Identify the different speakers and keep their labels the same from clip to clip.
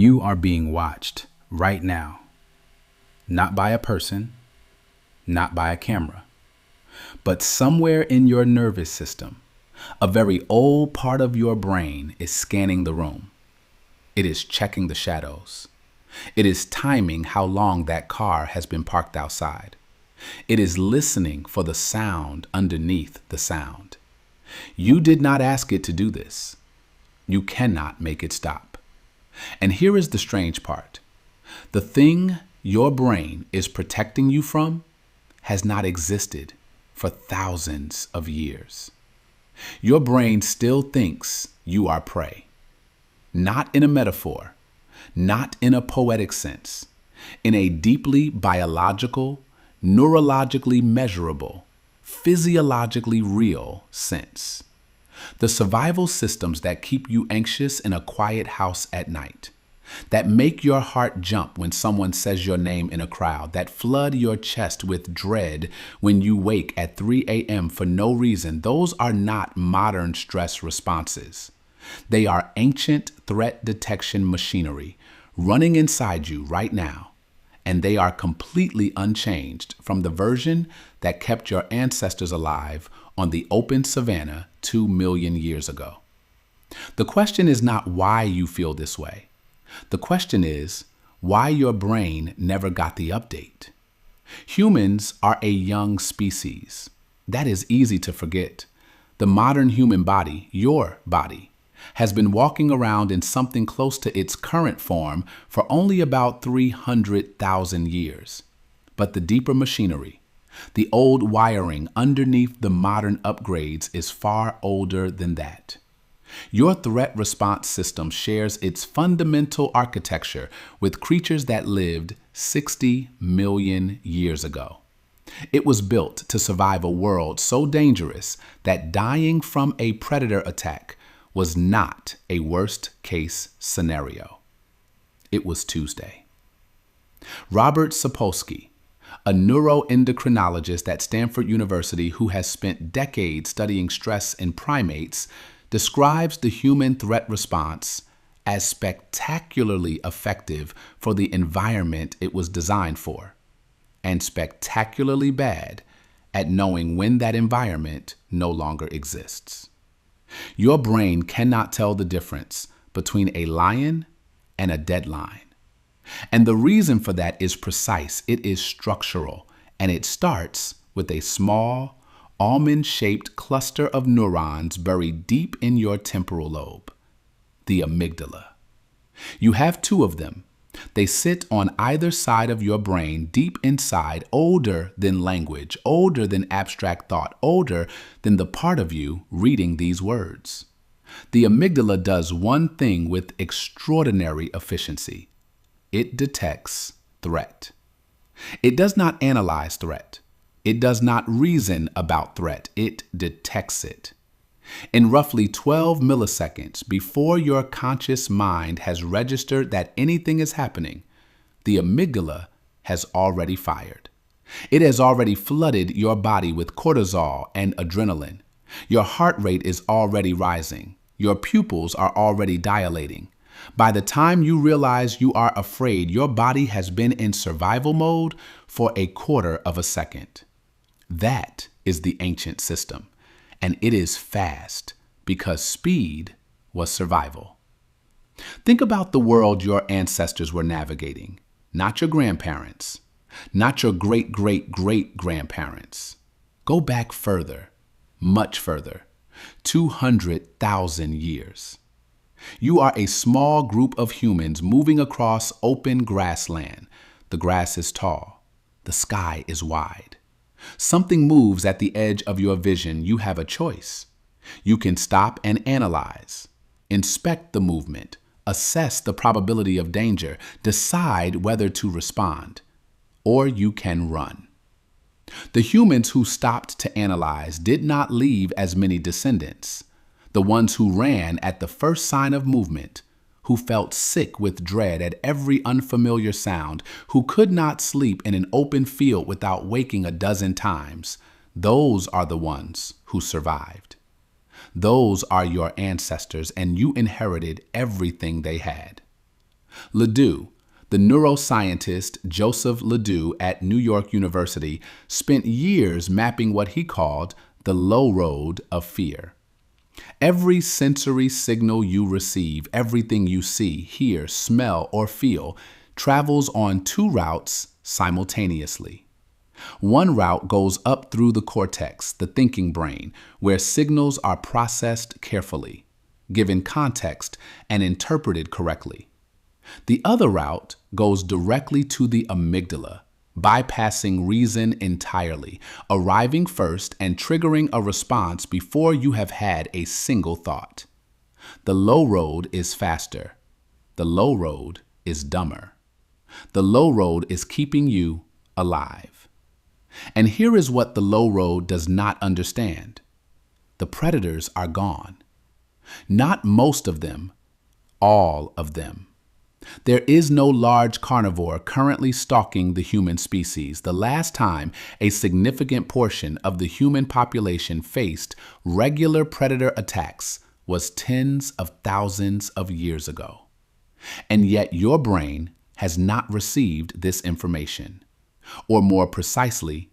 Speaker 1: You are being watched right now, not by a person, not by a camera, but somewhere in your nervous system, a very old part of your brain is scanning the room. It is checking the shadows. It is timing how long that car has been parked outside. It is listening for the sound underneath the sound. You did not ask it to do this. You cannot make it stop. And here is the strange part. The thing your brain is protecting you from has not existed for thousands of years. Your brain still thinks you are prey. Not in a metaphor, not in a poetic sense, in a deeply biological, neurologically measurable, physiologically real sense. The survival systems that keep you anxious in a quiet house at night, that make your heart jump when someone says your name in a crowd, that flood your chest with dread when you wake at 3 a.m. for no reason, those are not modern stress responses. They are ancient threat detection machinery running inside you right now, and they are completely unchanged from the version that kept your ancestors alive on the open savanna 2 million years ago. The question is not why you feel this way. The question is why your brain never got the update. Humans are a young species. That is easy to forget. The modern human body, your body, has been walking around in something close to its current form for only about 300,000 years. But the deeper machinery, the old wiring underneath the modern upgrades is far older than that. Your threat response system shares its fundamental architecture with creatures that lived 60 million years ago. It was built to survive a world so dangerous that dying from a predator attack was not a worst-case scenario. It was Tuesday. Robert Sapolsky, a neuroendocrinologist at Stanford University who has spent decades studying stress in primates, describes the human threat response as spectacularly effective for the environment it was designed for, and spectacularly bad at knowing when that environment no longer exists. Your brain cannot tell the difference between a lion and a dead lion. And the reason for that is precise. It is structural, and it starts with a small, almond-shaped cluster of neurons buried deep in your temporal lobe, the amygdala. You have two of them. They sit on either side of your brain, deep inside, older than language, older than abstract thought, older than the part of you reading these words. The amygdala does one thing with extraordinary efficiency. It detects threat. It does not analyze threat. It does not reason about threat. It detects it. In roughly 12 milliseconds before your conscious mind has registered that anything is happening, the amygdala has already fired. It has already flooded your body with cortisol and adrenaline. Your heart rate is already rising. Your pupils are already dilating. By the time you realize you are afraid, your body has been in survival mode for a quarter of a second. That is the ancient system. And it is fast because speed was survival. Think about the world your ancestors were navigating, not your grandparents, not your great-great-great-grandparents. Go back further, much further, 200,000 years. You are a small group of humans moving across open grassland. The grass is tall. The sky is wide. Something moves at the edge of your vision. You have a choice. You can stop and analyze, inspect the movement, assess the probability of danger, decide whether to respond, or you can run. The humans who stopped to analyze did not leave as many descendants. The ones who ran at the first sign of movement, who felt sick with dread at every unfamiliar sound, who could not sleep in an open field without waking a dozen times, those are the ones who survived. Those are your ancestors, and you inherited everything they had. Ledoux, the neuroscientist Joseph Ledoux at New York University, spent years mapping what he called the low road of fear. Every sensory signal you receive, everything you see, hear, smell, or feel, travels on two routes simultaneously. One route goes up through the cortex, the thinking brain, where signals are processed carefully, given context, and interpreted correctly. The other route goes directly to the amygdala, bypassing reason entirely, arriving first and triggering a response before you have had a single thought. The low road is faster. The low road is dumber. The low road is keeping you alive. And here is what the low road does not understand. The predators are gone. Not most of them, all of them. There is no large carnivore currently stalking the human species. The last time a significant portion of the human population faced regular predator attacks was tens of thousands of years ago. And yet your brain has not received this information. Or more precisely,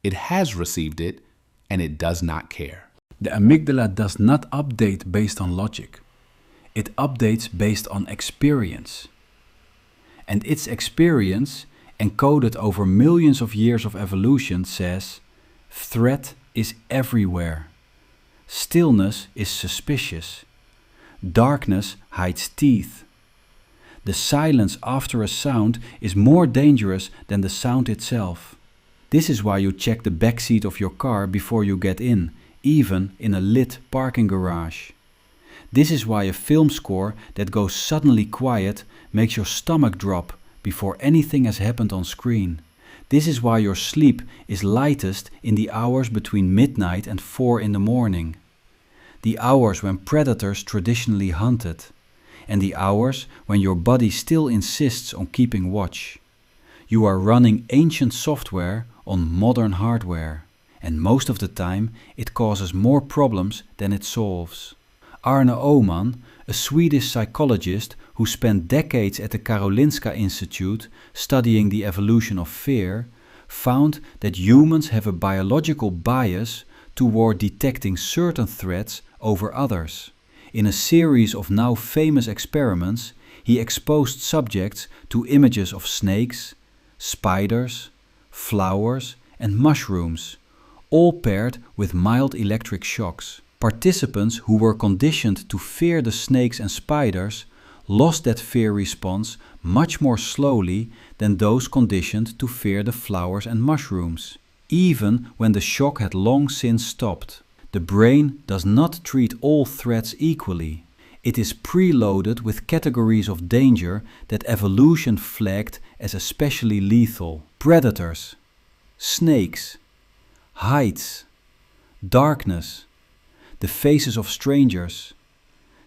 Speaker 1: it has received it and it does not care.
Speaker 2: The amygdala does not update based on logic. It updates based on experience. And its experience, encoded over millions of years of evolution, says, threat is everywhere. Stillness is suspicious. Darkness hides teeth. The silence after a sound is more dangerous than the sound itself. This is why you check the backseat of your car before you get in, even in a lit parking garage. This is why a film score that goes suddenly quiet makes your stomach drop before anything has happened on screen. This is why your sleep is lightest in the hours between midnight and 4 in the morning. The hours when predators traditionally hunted. And the hours when your body still insists on keeping watch. You are running ancient software on modern hardware, and most of the time it causes more problems than it solves. Arne Öhman, a Swedish psychologist who spent decades at the Karolinska Institute studying the evolution of fear, found that humans have a biological bias toward detecting certain threats over others. In a series of now famous experiments, he exposed subjects to images of snakes, spiders, flowers, and mushrooms, all paired with mild electric shocks. Participants who were conditioned to fear the snakes and spiders lost that fear response much more slowly than those conditioned to fear the flowers and mushrooms, even when the shock had long since stopped. The brain does not treat all threats equally. It is preloaded with categories of danger that evolution flagged as especially lethal. Predators, snakes, heights, darkness, the faces of strangers,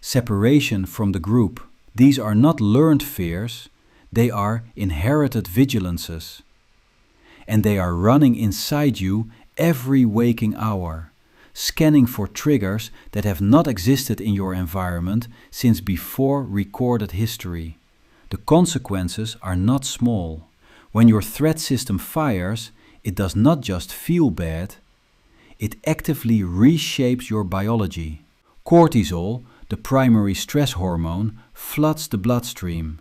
Speaker 2: separation from the group. These are not learned fears, they are inherited vigilances. And they are running inside you every waking hour, scanning for triggers that have not existed in your environment since before recorded history. The consequences are not small. When your threat system fires, it does not just feel bad, it actively reshapes your biology. Cortisol, the primary stress hormone, floods the bloodstream.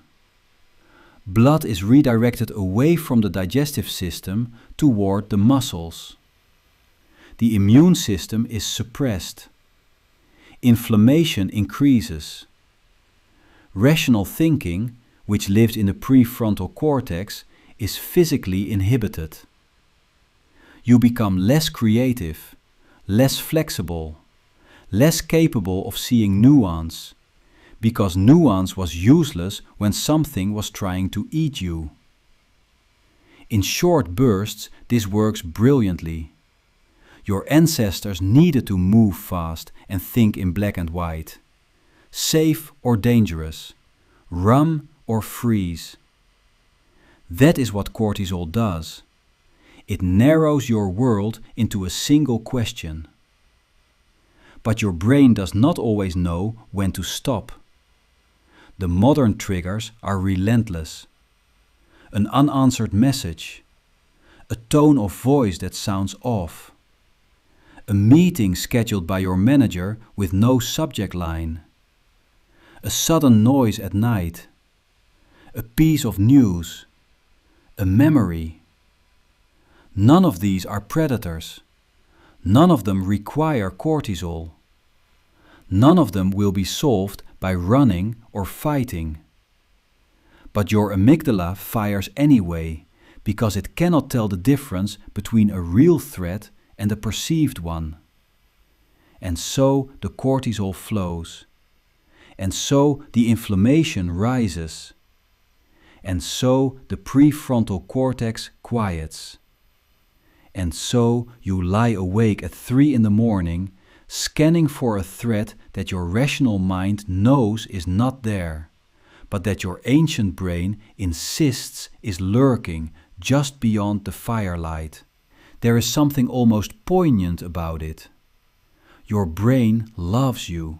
Speaker 2: Blood is redirected away from the digestive system toward the muscles. The immune system is suppressed. Inflammation increases. Rational thinking, which lives in the prefrontal cortex, is physically inhibited. You become less creative, less flexible, less capable of seeing nuance, because nuance was useless when something was trying to eat you. In short bursts, this works brilliantly. Your ancestors needed to move fast and think in black and white. Safe or dangerous, run or freeze. That is what cortisol does. It narrows your world into a single question. But your brain does not always know when to stop. The modern triggers are relentless. An unanswered message, a tone of voice that sounds off, a meeting scheduled by your manager with no subject line, a sudden noise at night, a piece of news, a memory. None of these are predators. None of them require cortisol. None of them will be solved by running or fighting. But your amygdala fires anyway, because it cannot tell the difference between a real threat and a perceived one. And so the cortisol flows. And so the inflammation rises. And so the prefrontal cortex quiets. And so you lie awake at 3 in the morning, scanning for a threat that your rational mind knows is not there, but that your ancient brain insists is lurking just beyond the firelight. There is something almost poignant about it. Your brain loves you.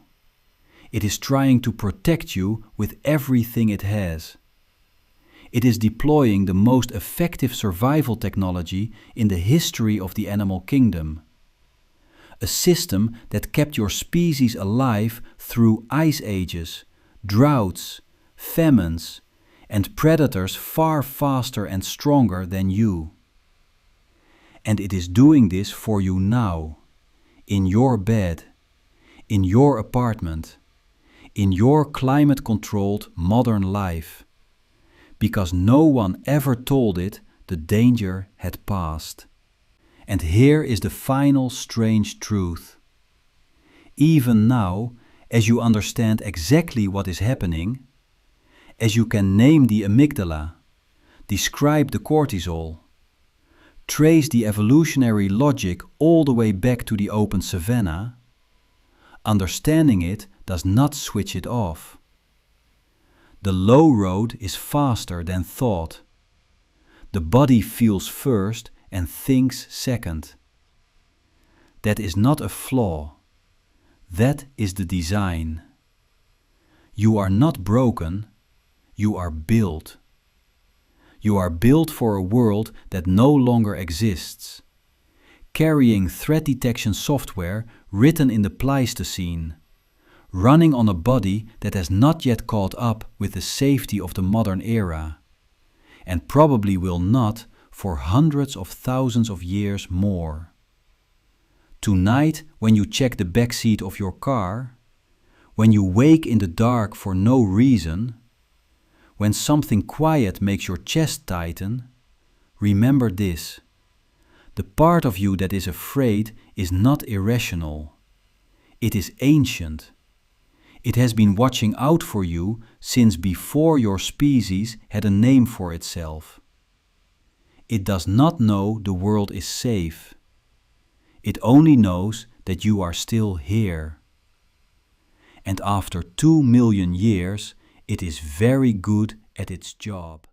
Speaker 2: It is trying to protect you with everything it has. It is deploying the most effective survival technology in the history of the animal kingdom. A system that kept your species alive through ice ages, droughts, famines, and predators far faster and stronger than you. And it is doing this for you now, in your bed, in your apartment, in your climate-controlled modern life. Because no one ever told it the danger had passed. And here is the final strange truth. Even now, as you understand exactly what is happening, as you can name the amygdala, describe the cortisol, trace the evolutionary logic all the way back to the open savanna, understanding it does not switch it off. The low road is faster than thought. The body feels first and thinks second. That is not a flaw. That is the design. You are not broken. You are built. You are built for a world that no longer exists, carrying threat detection software written in the Pleistocene, running on a body that has not yet caught up with the safety of the modern era, and probably will not for hundreds of thousands of years more. Tonight, when you check the back seat of your car, when you wake in the dark for no reason, when something quiet makes your chest tighten, remember this: the part of you that is afraid is not irrational. It is ancient. It has been watching out for you since before your species had a name for itself. It does not know the world is safe. It only knows that you are still here. And after 2 million years, it is very good at its job.